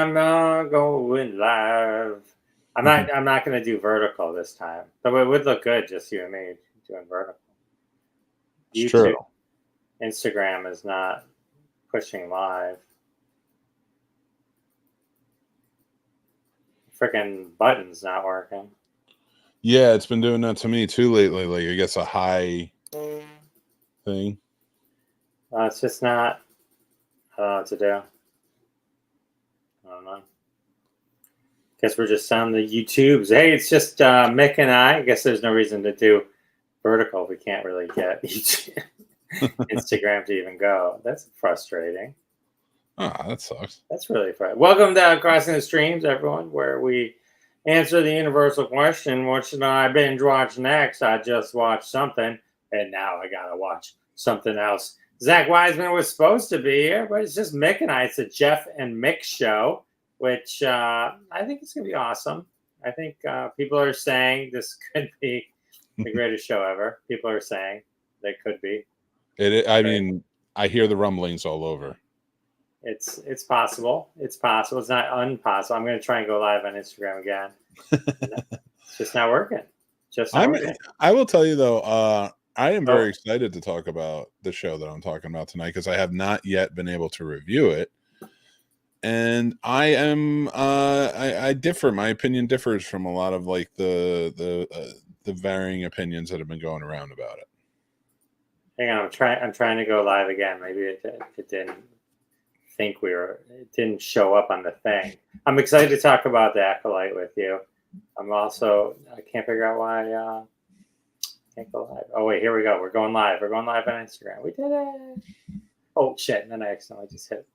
I'm going live. I'm not going to do vertical this time, though it would look good just you and me doing vertical. It's YouTube, true. Instagram is not pushing live. Freaking button's not working. Yeah, it's been doing that to me too lately. Like I guess a high thing. It's just not. I don't know what to do. I don't know. Guess we're just on the YouTubes. Hey, it's just Mick and I. I guess there's no reason to do vertical. We can't really get Instagram to even go. That's frustrating. Ah, that sucks. That's really frustrating. Welcome to Crossing the Streams, everyone, where we answer the universal question: what should I binge watch next? I just watched something, and now I gotta watch something else. Zack Wiseman was supposed to be here, but it's just Mick and I. It's a Jeff and Mick show, which I think it's going to be awesome. I think people are saying this could be the greatest show ever. People are saying they could be. I mean, I hear the rumblings all over. It's possible. It's possible. It's not impossible. I'm going to try and go live on Instagram again. It's just not working. I will tell you though, I am very excited to talk about the show that I'm talking about tonight because I have not yet been able to review it. And I am I differ. My opinion differs from a lot of like the varying opinions that have been going around about it. Hang on, I'm trying to go live again. Maybe it didn't think it didn't show up on the thing. I'm excited to talk about the Acolyte with you. I can't figure out why can't go live. Oh wait, here we go. We're going live. We're going live on Instagram. We did it. Oh shit! And then I accidentally just hit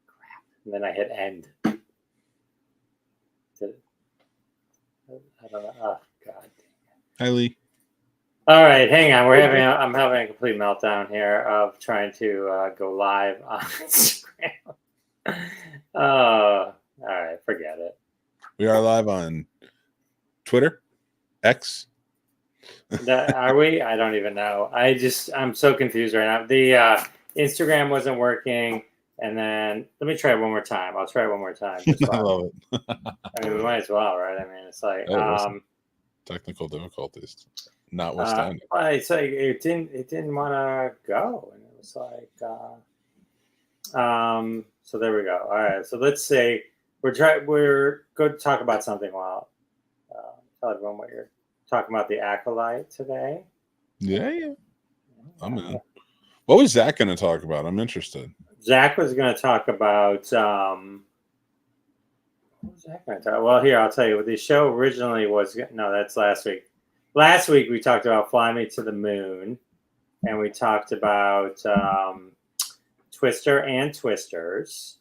crap. And then I hit end. Did it? I don't know. Oh god. Hi Lee. All right, hang on. I'm having a complete meltdown here of trying to go live on Instagram. All right, forget it. We are live on Twitter, X. Are we? I don't even know. I'm so confused right now. The Instagram wasn't working, and then let me try it one more time. I'll try it one more time. I love it. I mean, we might as well, right? I mean, it's like technical difficulties, notwithstanding. It's like it didn't want to go, and it was like, so there we go. All right, so let's say we're going to talk about something while tell everyone what you're talking about, the Acolyte today. Yeah. I'm in. What was Zack going to talk about? I'm interested. Zack was going to talk about what was Zack going to talk? Well, here I'll tell you. The show originally was that's last week. Last week we talked about Fly Me to the Moon, and we talked about Twister and Twisters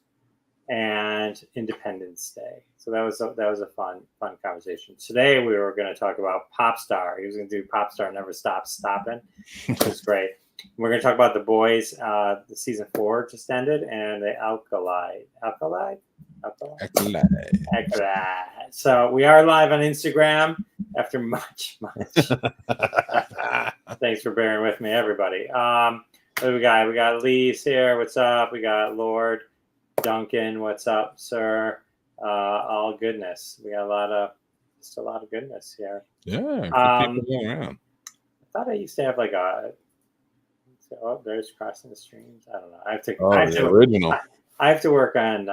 and Independence Day. So that was a fun conversation. Today we were going to talk about Popstar. He was going to do Popstar Never Stops Stopping, which was great. We're going to talk about The Boys. The season 4 just ended, and the Acolyte. So we are live on Instagram after much. Thanks for bearing with me, everybody. What do we got? We got Lee's here. What's up? We got Lord Duncan. What's up, sir? All goodness. We got a lot of goodness here. Yeah, people going around. I thought I used to have like there's Crossing the Streams. I don't know. I have to work on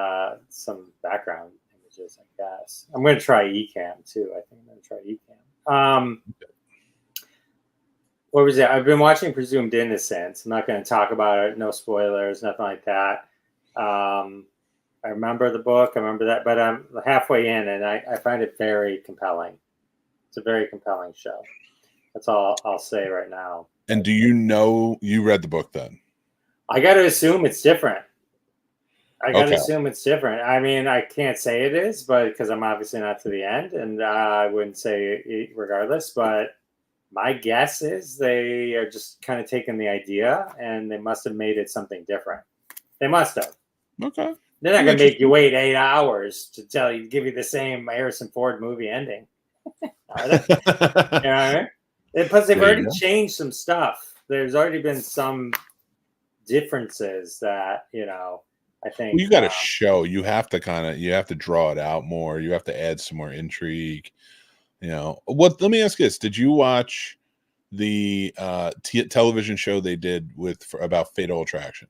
some background images, I guess. I'm going to try Ecamm too. I think I'm going to try Ecamm. What was it? I've been watching Presumed Innocence. I'm not going to talk about it. No spoilers, nothing like that. I remember the book. I remember that, but I'm halfway in, and I find it very compelling. It's a very compelling show. That's all I'll say right now. And do you know you read the book then? I got to assume it's different. I mean, I can't say it is, but because I'm obviously not to the end, and I wouldn't say it regardless. But my guess is they are just kind of taking the idea, and they must have made it something different. They must have. Okay. They're not going to make you wait 8 hours to give you the same Harrison Ford movie ending. Are they? You know what I mean? And plus, they've already changed some stuff. There's already been some differences that, I think Well, you got to show. You have to draw it out more. You have to add some more intrigue. What? Let me ask you this: did you watch the television show they did about Fatal Attraction?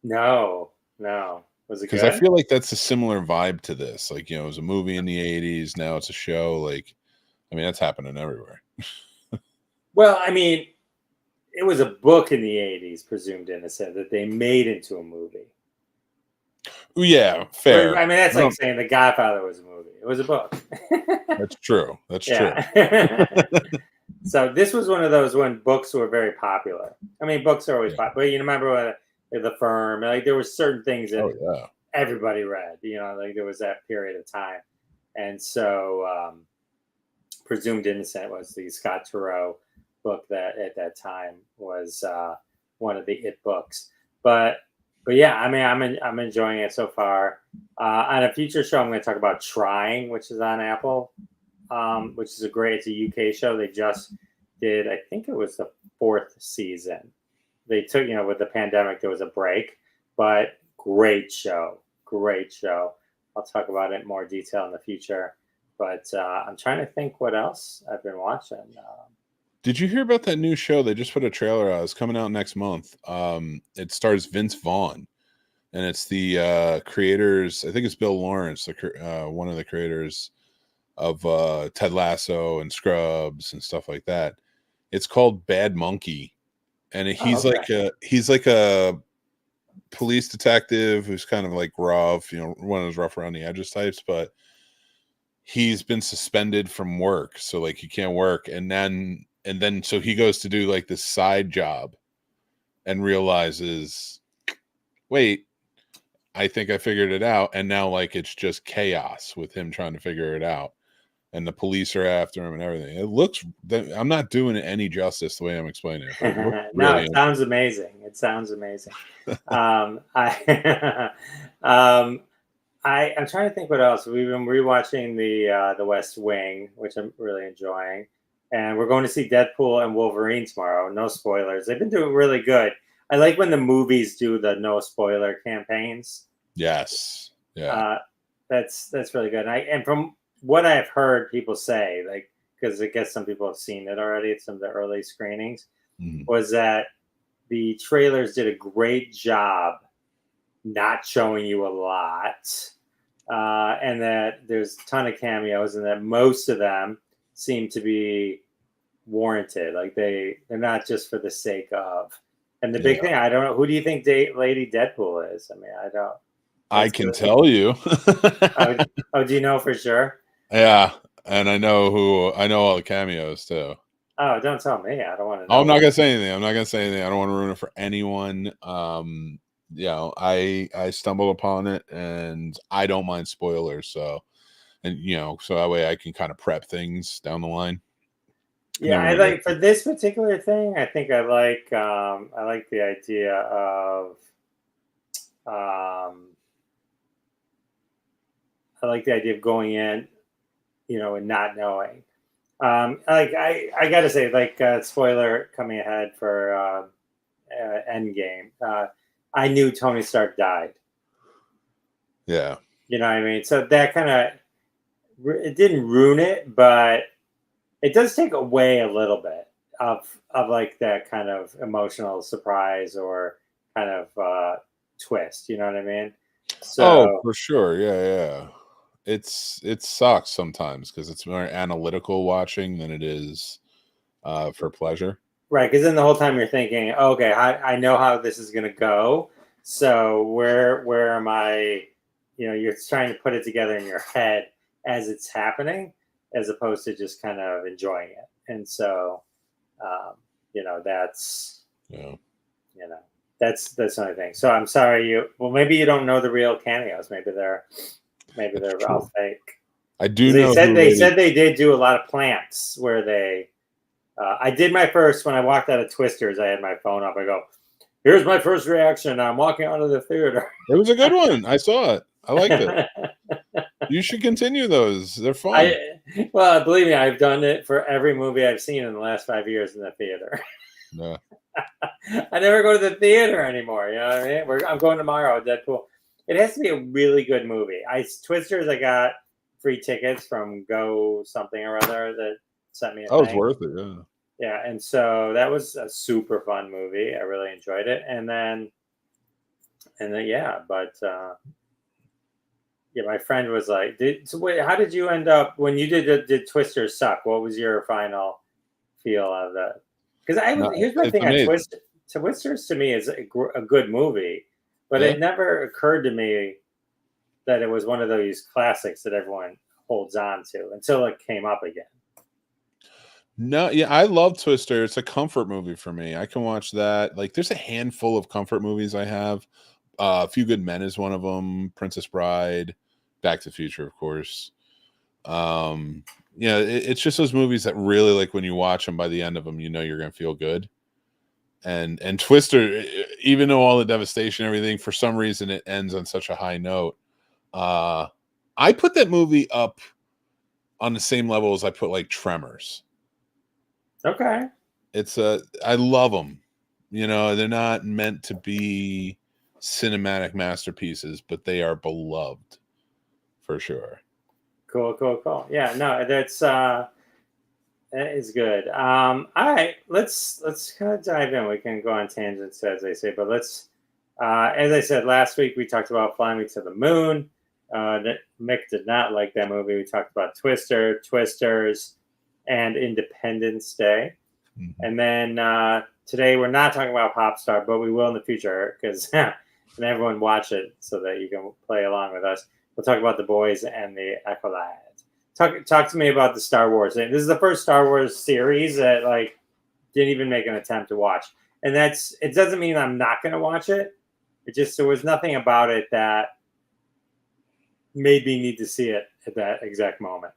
No. Was it Because good? I feel like that's a similar vibe to this. Like, it was a movie in the 80s. Now it's a show. Like, I mean, that's happening everywhere. Well, I mean, it was a book in the 80s, Presumed Innocent, that they made into a movie. Yeah, fair. I mean, that's like saying The Godfather was a movie. It was a book. That's true. That's true. So this was one of those when books were very popular. I mean, books are always popular. You remember The Firm? Like, there were certain things that everybody read. Like there was that period of time. And so Presumed Innocent was the Scott Turow book that at that time was one of the it books. But yeah, I mean, I'm enjoying it so far. On a future show, I'm going to talk about Trying, which is on Apple, which is it's a UK show. They just did, I think it was the 4th season. They took, with the pandemic, there was a break, but great show. I'll talk about it in more detail in the future. But I'm trying to think what else I've been watching. Did you hear about that new show? They just put a trailer out. It's coming out next month. It stars Vince Vaughn, and it's the creators. I think it's Bill Lawrence, one of the creators of Ted Lasso and Scrubs and stuff like that. It's called Bad Monkey, and he's like a police detective who's kind of like rough, one of those rough around the edges types, but he's been suspended from work, so like he can't work, and then so he goes to do like this side job and realizes, wait, I think I figured it out, and now like it's just chaos with him trying to figure it out, and the police are after him and everything. I'm not doing it any justice the way I'm explaining it. No, it sounds amazing. I'm trying to think what else. We've been rewatching the West Wing, which I'm really enjoying, and we're going to see Deadpool and Wolverine tomorrow. No spoilers. They've been doing really good. I like when the movies do the no spoiler campaigns. Yes, yeah, that's really good. And from what I've heard people say, like, because I guess some people have seen it already at some of the early screenings, was that the trailers did a great job not showing you a lot, and that there's a ton of cameos, and that most of them seem to be warranted. Like they're not just for the sake of. And the big thing, I don't know, who do you think Lady Deadpool is? I mean, I don't. I can tell you. Do you know for sure? Yeah, and I know all the cameos too. Oh, don't tell me. I don't want to know. I'm not gonna say anything. I don't want to ruin it for anyone. I stumbled upon it, and I don't mind spoilers. So that way I can kind of prep things down the line. Yeah, I like for this particular thing. I think I like the idea of going in, and not knowing. I gotta say, spoiler coming ahead for Endgame. I knew Tony Stark died. Yeah. You know what I mean? So that kind of, it didn't ruin it, but it does take away a little bit of like that kind of emotional surprise or kind of twist. You know what I mean? So, for sure. Yeah. It sucks sometimes because it's more analytical watching than it is for pleasure. Right, because then the whole time you're thinking, okay, I know how this is going to go. So where am I? You're trying to put it together in your head as it's happening, as opposed to just kind of enjoying it. And so, that's that's another thing. So I'm sorry maybe you don't know the real cameos. Maybe they're all fake. I do know. They said they did do a lot of plants where they. I did my first when I walked out of Twisters. I had my phone up. I go, "Here's my first reaction." I'm walking out of the theater. It was a good one. I saw it. I liked it. You should continue those. They're fun. Well, believe me, I've done it for every movie I've seen in the last 5 years in the theater. Yeah. I never go to the theater anymore. You know what I mean? I'm going tomorrow. Deadpool. It has to be a really good movie. Twisters. I got free tickets from Go something or other that sent me a Oh, it's thing. worth it. Yeah. Yeah, and so that was a super fun movie. I really enjoyed it. And then yeah, but yeah, my friend was like, wait, how did you end up when you did Twisters suck? What was your final feel of that? Because No, here's my it's thing on amazing. Twisters to me is a good movie, but Yeah. it never occurred to me that it was one of those classics that everyone holds on to until it came up again. No, yeah, I love Twister. It's a comfort movie for me. I can watch that. Like, there's a handful of comfort movies I have. A Few Good Men is one of them. Princess Bride, Back to the Future, of course. Yeah, it's just those movies that really, like, when you watch them, by the end of them, you know you're gonna feel good. And Twister, even though all the devastation, and everything, for some reason, it ends on such a high note. I put that movie up on the same level as I put like Tremors. Okay. I love them. You know, they're not meant to be cinematic masterpieces, but they are beloved for sure. Cool. Yeah, no, that is good. All right, let's kind of dive in. We can go on tangents, as they say, but let's. As I said last week, we talked about Fly Me to the Moon. Mick did not like that movie. We talked about Twisters, and Independence Day. Mm-hmm. And then today we're not talking about Popstar, but we will in the future because and everyone watch it so that you can play along with us. We'll talk about The Boys and the Acolyte. Talk to me about the Star Wars. This is the first Star Wars series that like didn't even make an attempt to watch, and it doesn't mean I'm not going to watch it. It just there was nothing about it that made me need to see it at that exact moment.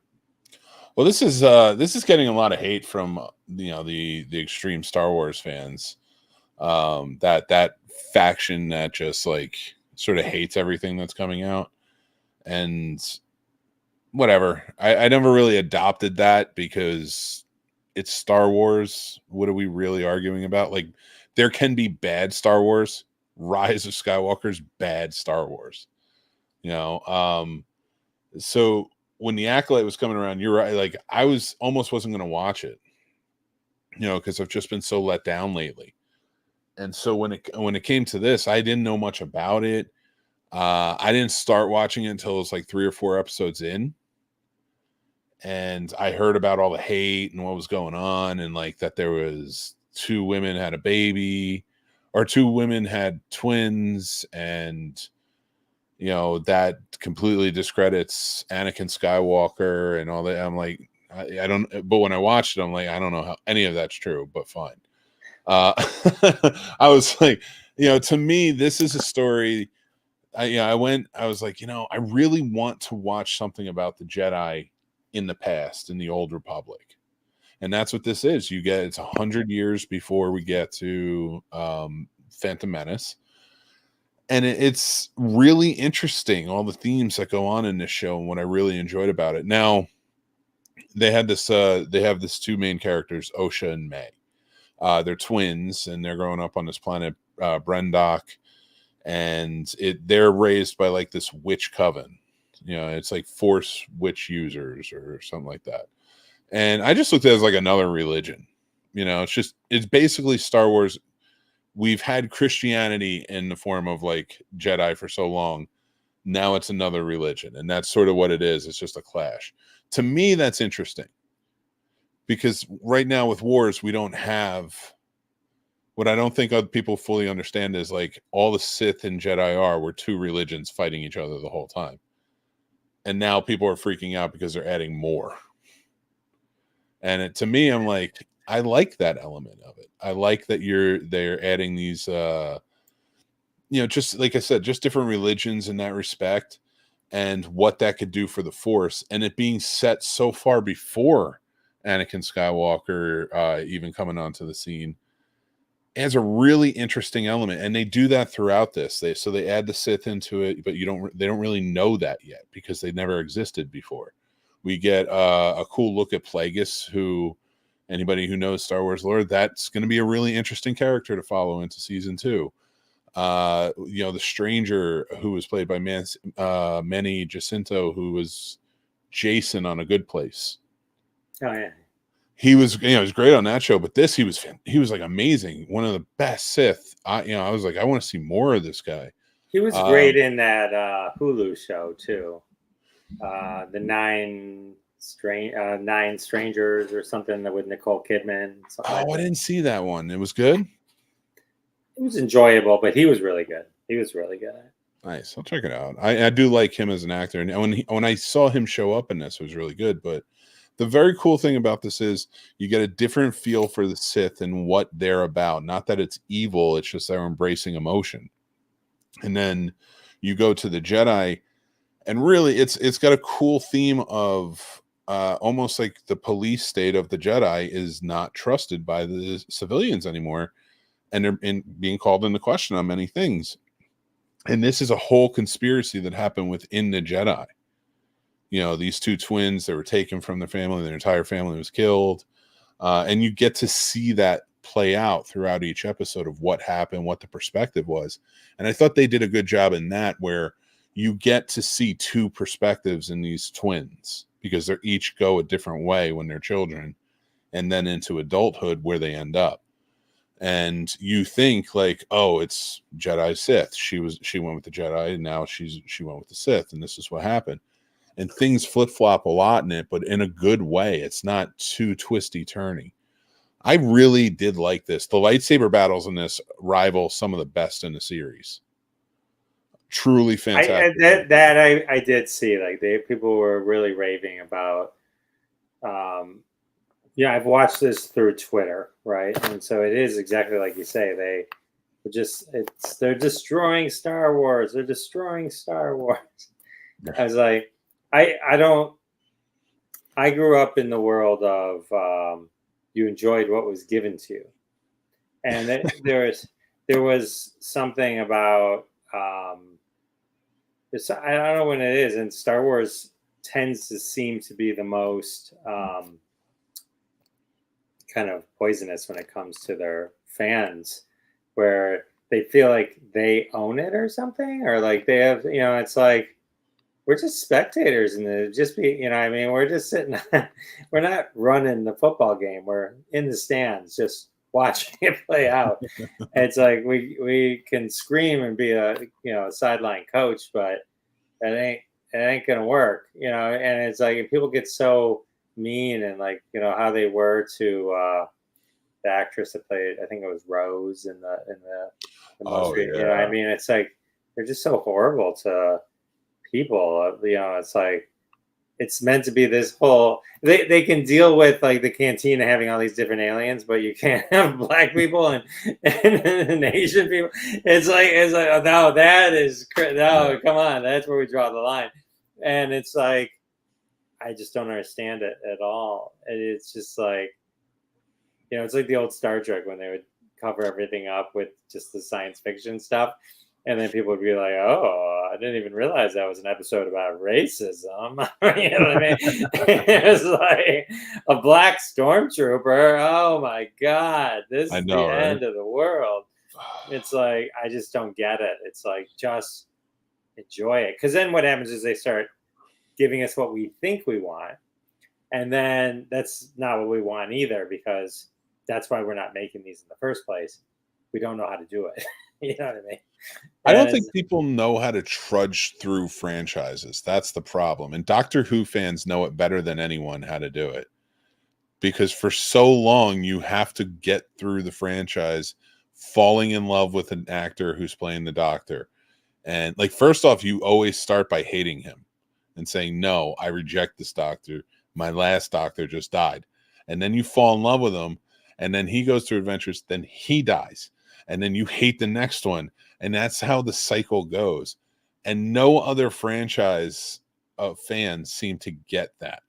Well, this is getting a lot of hate from the extreme Star Wars fans. That faction that just like sort of hates everything that's coming out, and whatever. I never really adopted that because it's Star Wars. What are we really arguing about? Like, there can be bad Star Wars. Rise of Skywalker's bad Star Wars. So when the Acolyte was coming around, you're right. Like, I wasn't going to watch it, because I've just been so let down lately. And so when it came to this, I didn't know much about it. I didn't start watching it until it was like 3 or 4 episodes in. And I heard about all the hate and what was going on, and like that there was 2 women had a baby, or 2 women had twins, and that completely discredits Anakin Skywalker and all that. I'm like, I don't. But when I watched it, I'm like, I don't know how any of that's true, but fine. I was like, to me, this is a story. I was like, I really want to watch something about the Jedi in the past, in the old Republic. And that's what this is. It's 100 years before we get to Phantom Menace. And it's really interesting, all the themes that go on in this show, and what I really enjoyed about it. Now, they have this 2 main characters, Osha and May. They're twins, and they're growing up on this planet, Brendok, and they're raised by like this witch coven. It's like Force witch users or something like that. And I just looked at it as like another religion. It's basically Star Wars. We've had Christianity in the form of like Jedi for so long. Now it's another religion, and that's sort of what it is. It's just a clash. To me, that's interesting, because right now with wars, we don't have what I don't think other people fully understand is like all the Sith and Jedi were 2 religions fighting each other the whole time. And now people are freaking out because they're adding more. And to me, I'm like, I like that element of it. I like that they're adding these, just like I said, just different religions in that respect, and what that could do for the Force, and it being set so far before Anakin Skywalker even coming onto the scene. Adds a really interesting element, and they do that throughout this. They add the Sith into it, but they don't really know that yet because they never existed before. We get a cool look at Plagueis, who Anybody who knows Star Wars lore, that's going to be a really interesting character to follow into season 2. The stranger who was played by Manny Jacinto, who was Jason on A Good Place. Oh yeah, He was, he was great on that show, but he was like amazing. One of the best Sith. I was like, I want to see more of this guy. he was great in that Hulu show too. The Nine Strangers or something with Nicole Kidman. I didn't see that one. It was good. It was enjoyable, but he was really good. He was really good. Nice. I'll check it out. I do like him as an actor, and when I saw him show up in this, it was really good. But the very cool thing about this is you get a different feel for the Sith and what they're about. Not that it's evil; it's just they're embracing emotion. And then you go to the Jedi, and really, it's got a cool theme of almost like the police state of the Jedi is not trusted by the civilians anymore, and they're being called into question on many things. And this is a whole conspiracy that happened within the Jedi. These two twins that were taken from their family, their entire family was killed. And you get to see that play out throughout each episode of what happened, what the perspective was. And I thought they did a good job in that, where you get to see two perspectives in these twins, because they each go a different way when they're children and then into adulthood where they end up. And you think like, oh, it's Jedi Sith. She went with the Jedi, and now she went with the Sith, and this is what happened. And things flip flop a lot in it, but in a good way. It's not too twisty turny. I really did like this. The lightsaber battles in this rival some of the best in the series. Truly fantastic. I did see, like, people were really raving about. I've watched this through Twitter, right? And so it is exactly like you say. They're destroying Star Wars. They're destroying Star Wars. I was like, I grew up in the world of you enjoyed what was given to you, and there was something about I don't know when it is, and Star Wars tends to seem to be the most kind of poisonous when it comes to their fans, where they feel like they own it or something, or like they have, it's like, we're just spectators, and we're just sitting, we're not running the football game. We're in the stands just watching it play out. It's like we can scream and be a sideline coach, but it ain't gonna work, and it's like, if people get so mean, and like, how they were to the actress that played, I think it was Rose in the most it's like, they're just so horrible to people. It's like, it's meant to be this whole, they can deal with like the cantina having all these different aliens, but you can't have black people and Asian people. It's like oh, no, that is no, come on, that's where we draw the line. And it's like, I just don't understand it at all. It's just like, it's like the old Star Trek when they would cover everything up with just the science fiction stuff. And then people would be like, oh, I didn't even realize that was an episode about racism. You know what I mean? It was like a black stormtrooper. Oh my God, this is the end of the world. It's like, I just don't get it. It's like, just enjoy it. Because then what happens is they start giving us what we think we want. And then that's not what we want either, because that's why we're not making these in the first place. We don't know how to do it. You know what I mean? I don't think people know how to trudge through franchises. That's the problem. And Doctor Who fans know it better than anyone how to do it. Because for so long, you have to get through the franchise falling in love with an actor who's playing the Doctor. And like, first off, you always start by hating him and saying, no, I reject this Doctor. My last Doctor just died. And then you fall in love with him, and then he goes through adventures, then he dies. And then you hate the next one. And that's how the cycle goes. And no other franchise of fans seem to get that.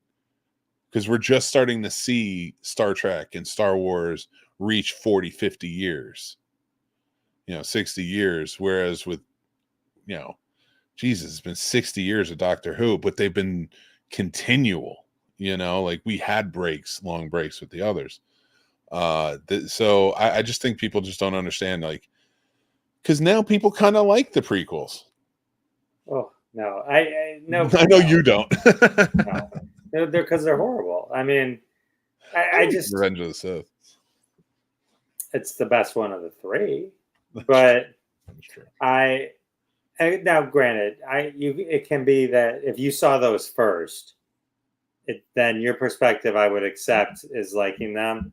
Because we're just starting to see Star Trek and Star Wars reach 40, 50 years. 60 years. Whereas with, Jesus, it's been 60 years of Doctor Who, but they've been continual. Like we had long breaks with the others. So I just think people just don't understand, like, because now people kind of like the prequels. Oh no, I no, I know no, you don't. no. They're because they're horrible. I mean, I I like just Revenge of the Sith. it's the best one of the three. That's But true. now granted, it can be that if you saw those first, then your perspective I would accept is liking them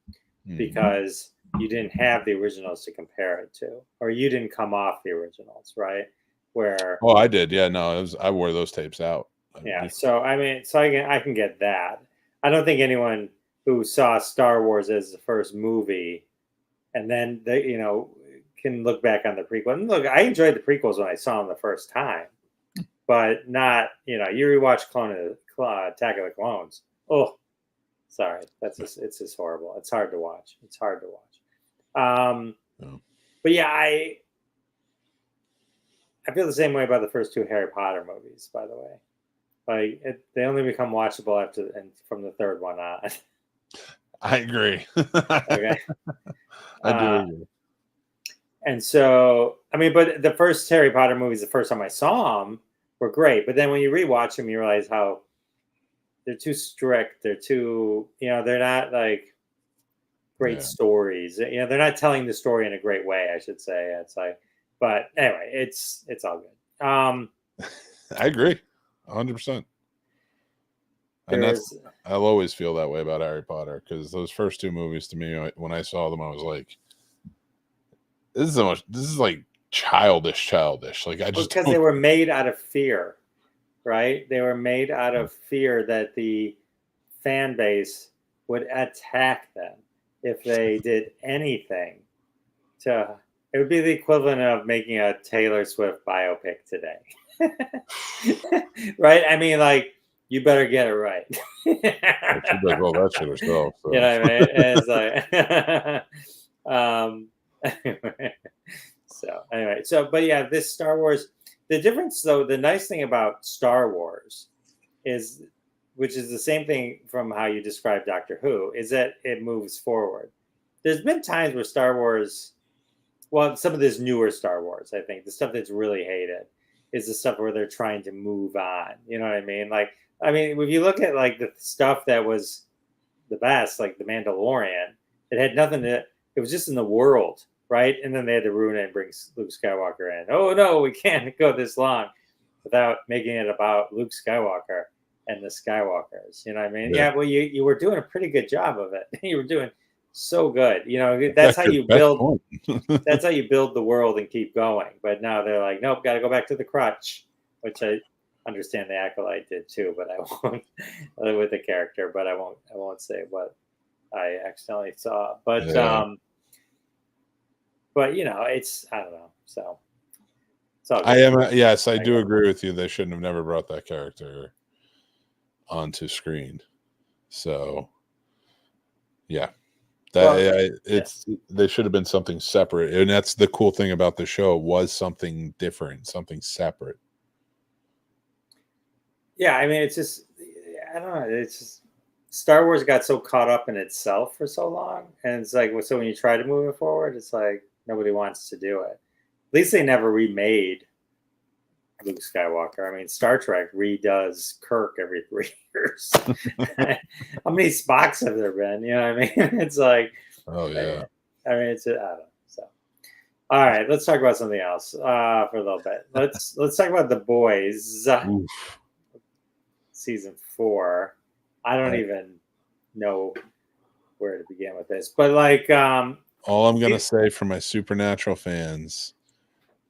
because you didn't have the originals to compare it to, or you didn't come off the originals, right? Where Oh, I did. Yeah, no, I wore those tapes out. yeah, so I mean, so I can get that. I don't think anyone who saw Star Wars as the first movie and then they can look back on the prequel. And look, I enjoyed the prequels when I saw them the first time, but not you rewatch Attack of the Clones. Oh, sorry, it's just horrible. It's hard to watch. It's hard to watch. No. But yeah, I feel the same way about the first two Harry Potter movies. By the way, like they only become watchable from the third one on. I agree. Okay. I do agree. And so, I mean, but the first Harry Potter movies, the first time I saw them, were great. But then when you rewatch them, you realize how they're too strict. They're too, they're not like great stories. They're not telling the story in a great way, I should say. It's like, but anyway, it's all good. I agree, 100%. And I'll always feel that way about Harry Potter because those first two movies, to me, when I saw them, I was like, this is like childish. Like I just because they were made out of fear, right? They were made out of fear that the fan base would attack them if they did anything to. It would be the equivalent of making a Taylor Swift biopic today, right? I mean, like you better get it right. You better roll that shit herself. So. You know what I mean? It's like, so anyway, but yeah, this Star Wars. The difference, though, the nice thing about Star Wars is, which is the same thing from how you describe Doctor Who, is that it moves forward. There's been times where Star Wars, well, some of this newer Star Wars, I think, the stuff that's really hated is the stuff where they're trying to move on. You know what I mean? Like, I mean, if you look at like the stuff that was the best, like The Mandalorian, it had nothing to, it was just in the world, right? And then they had to ruin it and bring Luke Skywalker in. Oh, no, we can't go this long without making it about Luke Skywalker and the Skywalkers. You know what I mean? Yeah, well, you were doing a pretty good job of it. You were doing so good. That's how you build. That's how you build the world and keep going. But now they're like, nope, got to go back to the crutch, which I understand the Acolyte did too. But I won't with the character. But I won't say what I accidentally saw. But but it's I don't know. So it's all good. Yes, I do agree with you. They shouldn't have never brought that character onto screen. So yeah. They should have been something separate, and that's the cool thing about the show, was something different, something separate. Yeah, I mean, it's just, I don't know, it's just Star Wars got so caught up in itself for so long, and it's like, so when you try to move it forward, it's like nobody wants to do it. At least they never remade Luke Skywalker. I mean, Star Trek redoes Kirk every 3 years. How many Spocks have there been? You know what I mean? It's like, oh yeah. I mean, I don't know. So, all right, let's talk about something else for a little bit. Let's talk about The Boys, season 4. I don't even know where to begin with this, but like, all I'm gonna say for my Supernatural fans,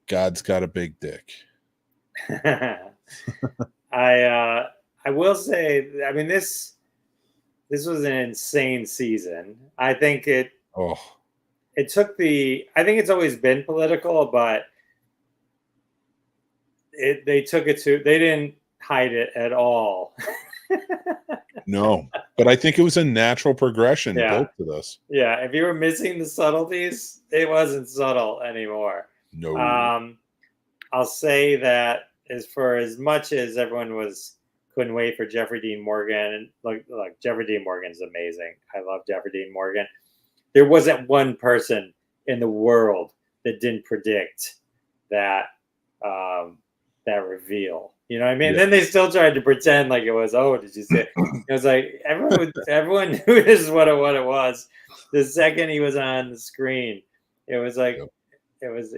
God's got a big dick. I will say, I mean, this was an insane season. I think it took I think it's always been political, but they took it to, they didn't hide it at all. No, but I think it was a natural progression built to this. Yeah, if you were missing the subtleties, it wasn't subtle anymore. No. I'll say that as much as everyone couldn't wait for Jeffrey Dean Morgan, and like Jeffrey Dean Morgan's amazing. I love Jeffrey Dean Morgan. there wasn't one person in the world that didn't predict that that reveal. You know what I mean? Yeah. And then they still tried to pretend like it was. Oh, did you say? It was like everyone knew this is what it was. The second he was on the screen, it was like Yep. it was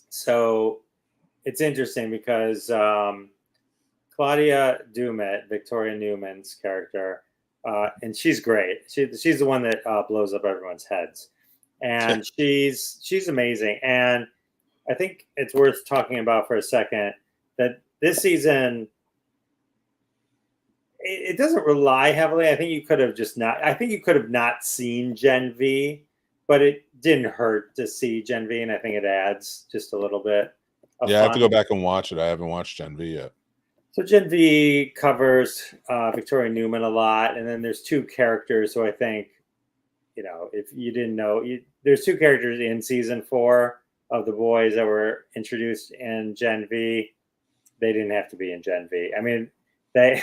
So it's interesting because Claudia Dumet, Victoria Newman's character, and she's great. She's the one that blows up everyone's heads, and she's amazing. And I think it's worth talking about for a second that this season it doesn't rely heavily. I think you could have just not. I think you could have not seen Gen V, but it didn't hurt to see Gen V, and I think it adds just a little bit of Yeah, I have to go fun. back and watch it. I haven't watched Gen V yet. So Gen V covers Victoria Newman a lot, and then there's two characters who I think, if you didn't know, there's two characters in season 4 of the boys that were introduced in Gen V. They didn't have to be in Gen V. I mean, they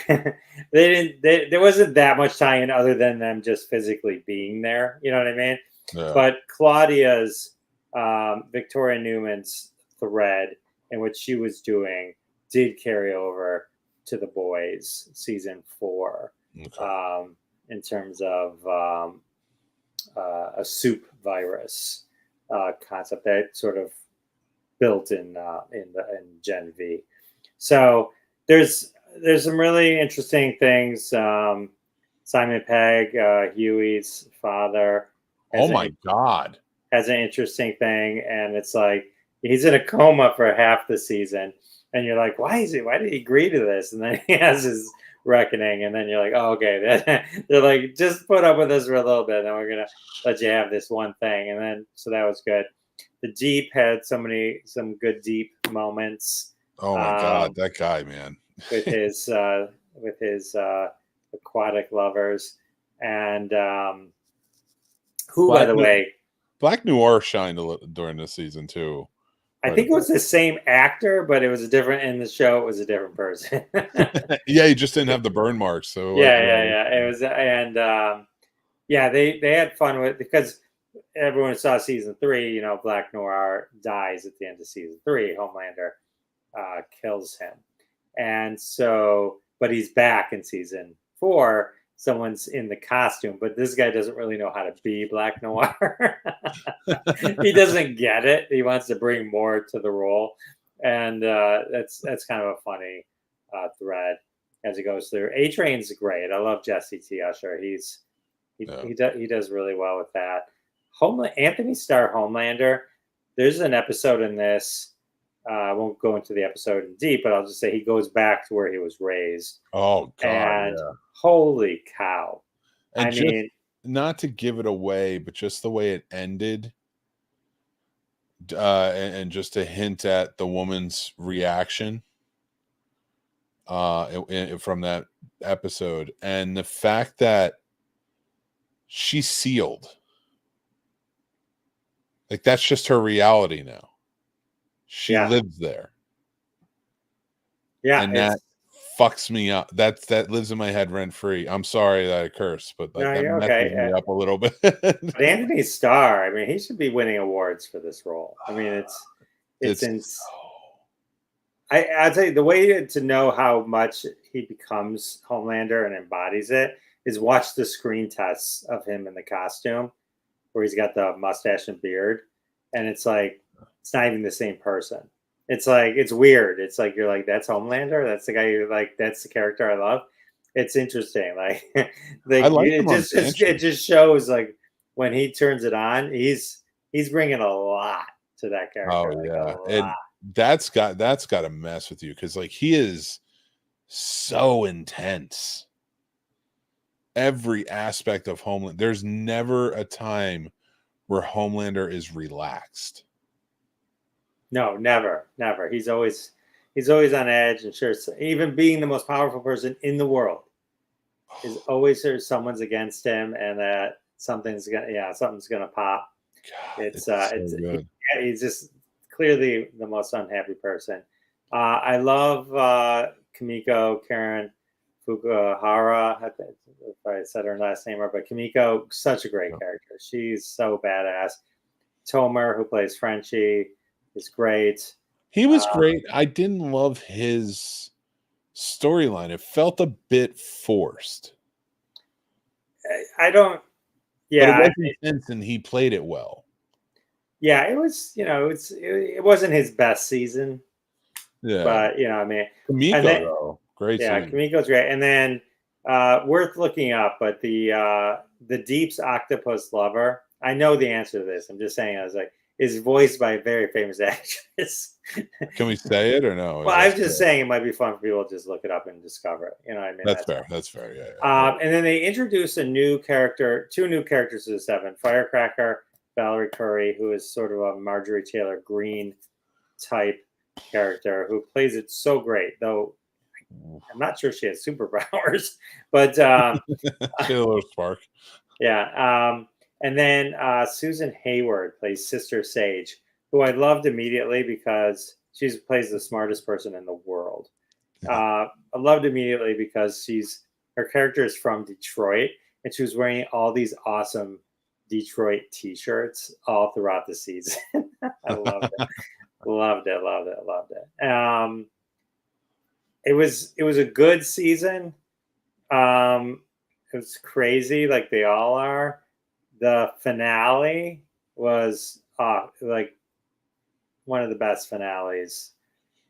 there wasn't that much tie-in other than them just physically being there. You know what I mean? Yeah. But Claudia's Victoria Newman's thread and what she was doing did carry over to the boys season 4 in terms of a soup virus concept that sort of built in Gen V. So there's some really interesting things. Simon Pegg, Huey's father. Oh my God. Has an interesting thing, and it's like he's in a coma for half the season, and you're like, why did he agree to this? And then he has his reckoning, and then you're like, oh, okay. They're like, just put up with this for a little bit, and then we're gonna let you have this one thing. And then so that was good. The Deep had some good deep moments. Oh my God, that guy, man. with his aquatic lovers, and who, by the way, Black Noir shined a little during this season too. I think it was the same actor, but it was a different in the show. It was a different person. Yeah, he just didn't have the burn marks. So yeah. It was, and they had fun with, because everyone saw season 3. Black Noir dies at the end of season 3. Homelander kills him, and so, but he's back in season 4. Someone's in the costume, but this guy doesn't really know how to be Black Noir. He doesn't get it. He wants to bring more to the role, and that's kind of a funny thread as it goes through. A-Train's great. I love Jesse T. Usher. He does really well with that. Anthony Starr Homelander. There's an episode in this. I won't go into the episode in deep, but I'll just say he goes back to where he was raised. Oh God! And holy cow! And I mean, not to give it away, but just the way it ended, and just to hint at the woman's reaction from that episode, and the fact that she's sealed, like that's just her reality now. She lives there. Yeah. And that fucks me up. That lives in my head rent free. I'm sorry that I curse, but that messes me up a little bit. But Anthony Starr, I mean, he should be winning awards for this role. I mean, I'll tell you, the way to know how much he becomes Homelander and embodies it is watch the screen tests of him in the costume where he's got the mustache and beard. And it's like, it's not even the same person. It's like, it's weird. It's like, you're like, that's Homelander. That's the guy you're like, that's the character I love. It's interesting. Like, it just shows like when he turns it on, he's bringing a lot to that character. Oh yeah. And that's got to mess with you. Cause like he is so intense. Every aspect of Homelander. There's never a time where Homelander is relaxed. No, never. He's always on edge, and sure, even being the most powerful person in the world, is always there's someone's against him, and that something's gonna pop. God, it's good. He's just clearly the most unhappy person. I love Kimiko Karen Fukuhara, if I said her last name right, but Kimiko, such a great character. She's so badass. Tomer, who plays Frenchie, is great. He was great. I didn't love his storyline. It felt a bit forced. I don't. But Yeah, it was intense, and he played it well. yeah, it was. It wasn't his best season. Yeah, but I mean, Kimiko and then, though, great. yeah, season. Kimiko's great, and then worth looking up. But the Deep's octopus lover, I know the answer to this. I'm just saying, I was like, is voiced by a very famous actress. Can we say it or no? Well, I'm just saying it might be fun for people to just look it up and discover it. You know what I mean? That's fair. That's fair. Yeah. And then they introduced two new characters to the seven. Firecracker, Valerie Curry, who is sort of a Marjorie Taylor Greene type character who plays it so great, though I'm not sure she has superpowers, but She had a little spark. Yeah. And then Susan Hayward plays Sister Sage, who I loved immediately because she plays the smartest person in the world. I loved immediately because her character is from Detroit, and she was wearing all these awesome Detroit T-shirts all throughout the season. I loved it. Loved it. It was a good season. It was crazy, like they all are. The finale was like one of the best finales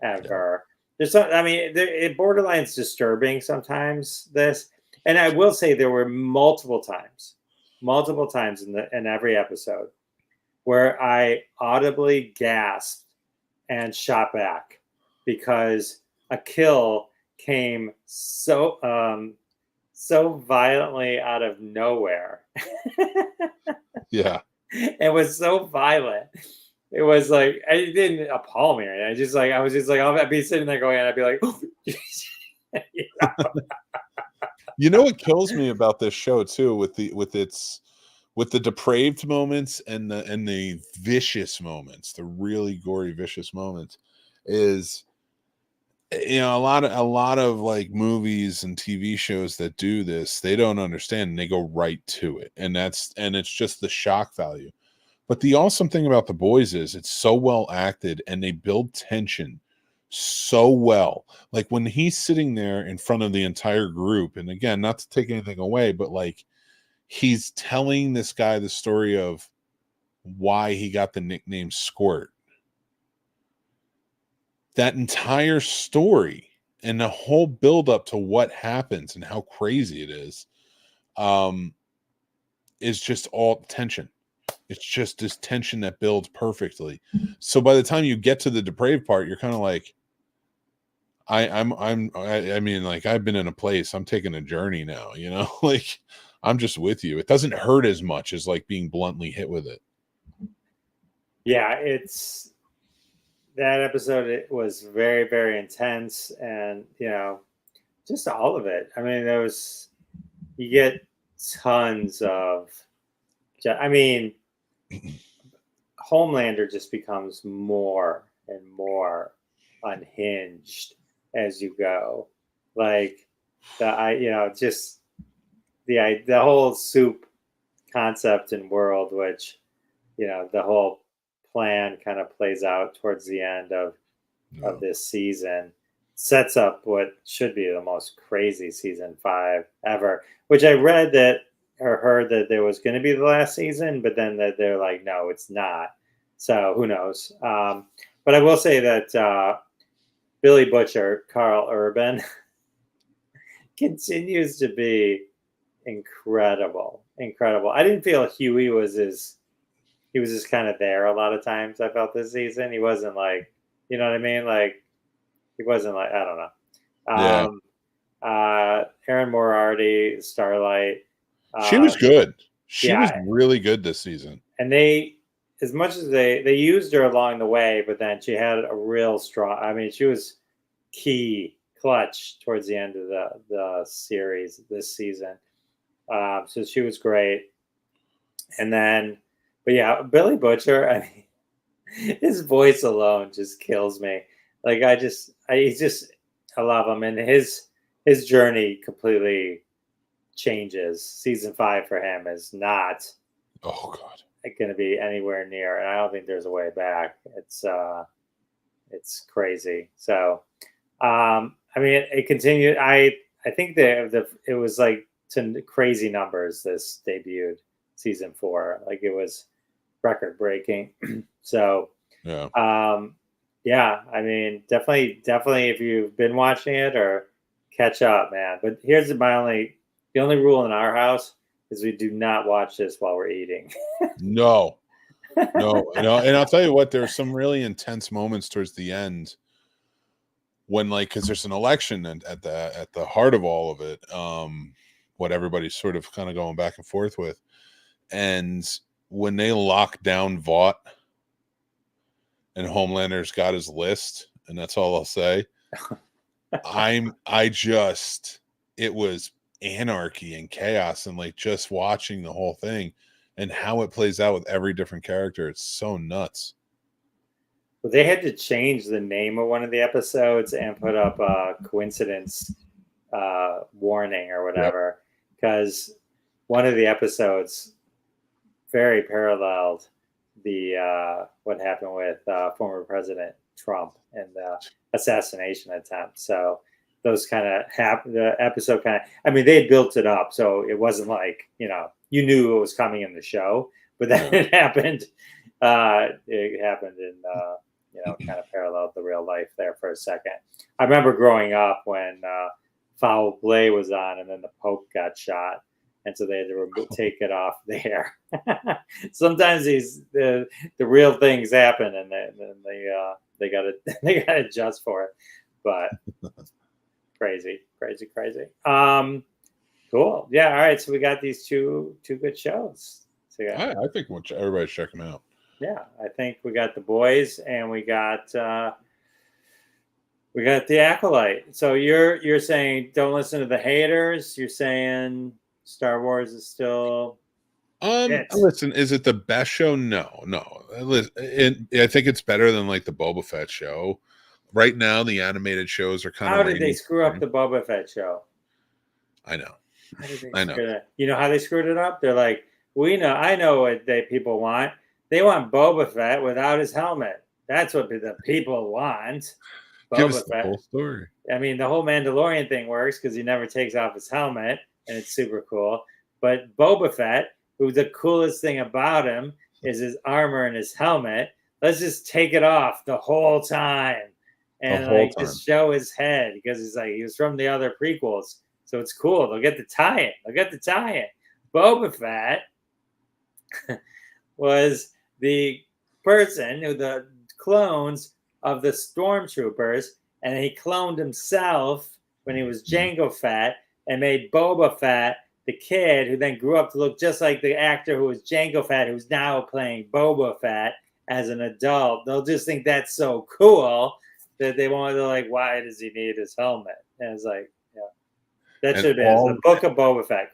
ever. There's it borderline's disturbing sometimes. And I will say there were multiple times in every episode where I audibly gasped and shot back because a kill came so violently out of nowhere. Yeah. It was so violent. It was like, it didn't appall me. I was just like, I'll be sitting there going, and I'd be like, oh, You know what kills me about this show too, with the depraved moments and the vicious moments, the really gory, vicious moments, is a lot of like movies and TV shows that do this, they don't understand and they go right to it, and it's just the shock value. But the awesome thing about The Boys is it's so well acted and they build tension so well. Like when he's sitting there in front of the entire group, and again, not to take anything away, but like he's telling this guy the story of why he got the nickname Squirt. That entire story and the whole build up to what happens and how crazy it is just all tension. It's just this tension that builds perfectly. So by the time you get to the depraved part, you're kind of like, I mean, like I've been in a place, I'm taking a journey now, like I'm just with you. It doesn't hurt as much as like being bluntly hit with it. Yeah, that episode, it was very, very intense, and just all of it. I mean, you get tons of, I mean, Homelander just becomes more and more unhinged as you go. Like just the whole soup concept and world, which the whole plan kind of plays out towards the end of this season, sets up what should be the most crazy season 5 ever, which I read that or heard that there was going to be the last season, but then that they're like, no, it's not. So who knows? But I will say that Billy Butcher, Carl Urban, continues to be incredible. I didn't feel Huey was just kind of there a lot of times. I felt this season he wasn't like, you know what I mean? Like he wasn't like, I don't know. Erin Moriarty, Starlight. She was good. She was really good this season. And they, as much as they used her along the way, but then she had a real strong, I mean, she was clutch towards the end of the series this season. So she was great. And then, but yeah, Billy Butcher, I mean, his voice alone just kills me. Like I love him, and his his journey completely changes. Season 5 for him is not Oh God. going to be anywhere near, and I don't think there's a way back. It's crazy. So, I mean, it continued. I think it was like to crazy numbers. This debuted season 4, like it was record breaking. So, Yeah. yeah, I mean, definitely, if you've been watching it, or catch up, man. But here's the only rule in our house is we do not watch this while we're eating. No. And I'll tell you what, there's some really intense moments towards the end when, like, because there's an election at the heart of all of it, what everybody's sort of kind of going back and forth with, and when they lock down Vought and Homelander's got his list, and that's all I'll say. It was anarchy and chaos, and like just watching the whole thing and how it plays out with every different character. It's so nuts. Well, they had to change the name of one of the episodes and put up a coincidence warning or whatever, because one of the episodes very paralleled the what happened with former President Trump and the assassination attempt. So those kind of the episode kind of, I mean, they had built it up, so it wasn't like, you knew it was coming in the show, but then it happened. It happened in kind of paralleled the real life there for a second. I remember growing up when Foul Play was on, and then the Pope got shot, and so they had to take it off there. Sometimes the real things happen, and they got to adjust for it. But crazy. Cool. Yeah. All right. So we got these two good shows. So I think everybody's check them out. Yeah, I think we got The Boys, and we got The Acolyte. So you're saying don't listen to the haters. You're saying Star Wars is still. Listen, is it the best show? No. I think it's better than like the Boba Fett show. Right now, the animated shows are kind of. How did they screw up the Boba Fett show? I know. I know. You know how they screwed it up? They're like, I know what people want. They want Boba Fett without his helmet. That's what the people want. Give us the whole story. I mean, the whole Mandalorian thing works because he never takes off his helmet, and it's super cool. But Boba Fett, who the coolest thing about him is his armor and his helmet, let's just take it off the whole time. And just show his head, because he was from the other prequels. So it's cool. They'll get the tie-in. Boba Fett was the person who the clones of the stormtroopers, and he cloned himself when he was Jango Fett and made Boba Fett the kid who then grew up to look just like the actor who was Jango Fett, who's now playing Boba Fett as an adult. They'll just think that's so cool that they won't. They're like, why does he need his helmet? And it's like, that should have been the Book of Boba Fett,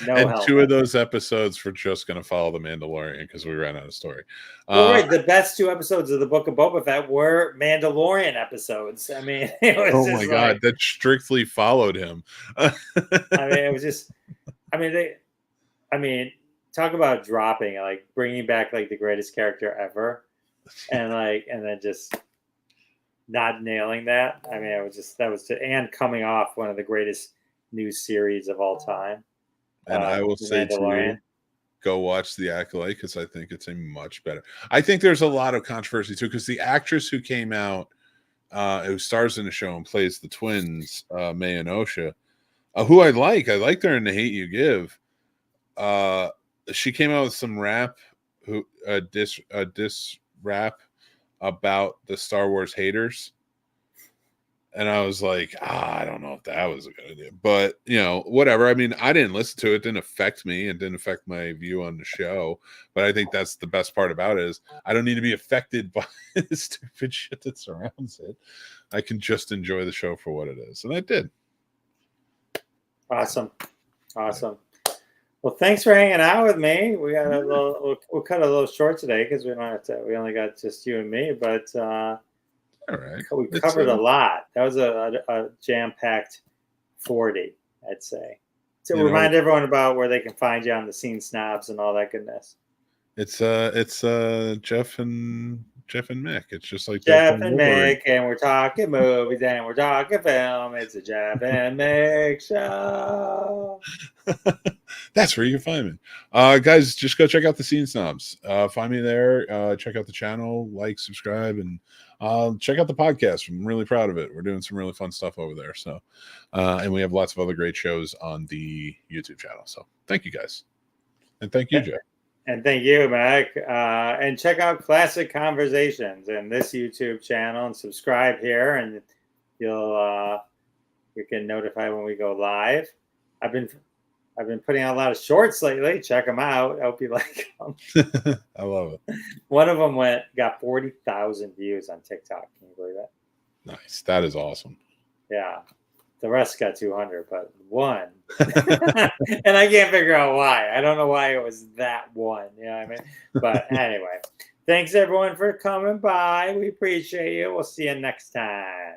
no helmet. 2 of those episodes were just going to follow the Mandalorian because we ran out of story. Well, right. The best 2 episodes of the Book of Boba Fett were Mandalorian episodes. I mean, it was oh my God, that strictly followed him. I mean, it was just, talk about dropping, like bringing back like the greatest character ever, and then just not nailing that. I mean, and coming off one of the greatest new series of all time. And I will say to you, go watch The Acolyte, because I think it's a much better. I think there's a lot of controversy too, because the actress who came out, who stars in the show and plays the twins, May and Osha, who I liked her in The Hate You Give. She came out with some rap, diss rap about the Star Wars haters. And I was like, I don't know if that was a good idea, but whatever. I mean, I didn't listen to it. It didn't affect me. It didn't affect my view on the show. But I think that's the best part about it, is I don't need to be affected by the stupid shit that surrounds it. I can just enjoy the show for what it is. And I did. Awesome. Well, thanks for hanging out with me. We got we'll cut a little short today because we only got just you and me, but all right. We covered a lot. That was a jam-packed 40, I'd say. So You know, remind everyone about where they can find you on the Scene Snobs and all that goodness. it's Jeff and Mick. It's just like Jeff Deadpool and Wolverine. Mick, and we're talking movies and we're talking film. It's a Jeff and Mick show. That's where you can find me. Guys, just go check out the Scene Snobs. Find me there. Check out the channel, like, subscribe, and check out the podcast. I'm really proud of it. We're doing some really fun stuff over there. So, and we have lots of other great shows on the YouTube channel. So thank you guys. And thank you, Jeff. And thank you, Mac. And check out Classic Conversations and this YouTube channel and subscribe here, and you'll get notified when we go live. I've been putting out a lot of shorts lately. Check them out. I hope you like them. I love it. One of them got 40,000 views on TikTok. Can you believe it? Nice. That is awesome. Yeah. The rest got 200, but one. And I can't figure out why. I don't know why it was that one. You know what I mean? But anyway, thanks everyone for coming by. We appreciate you. We'll see you next time.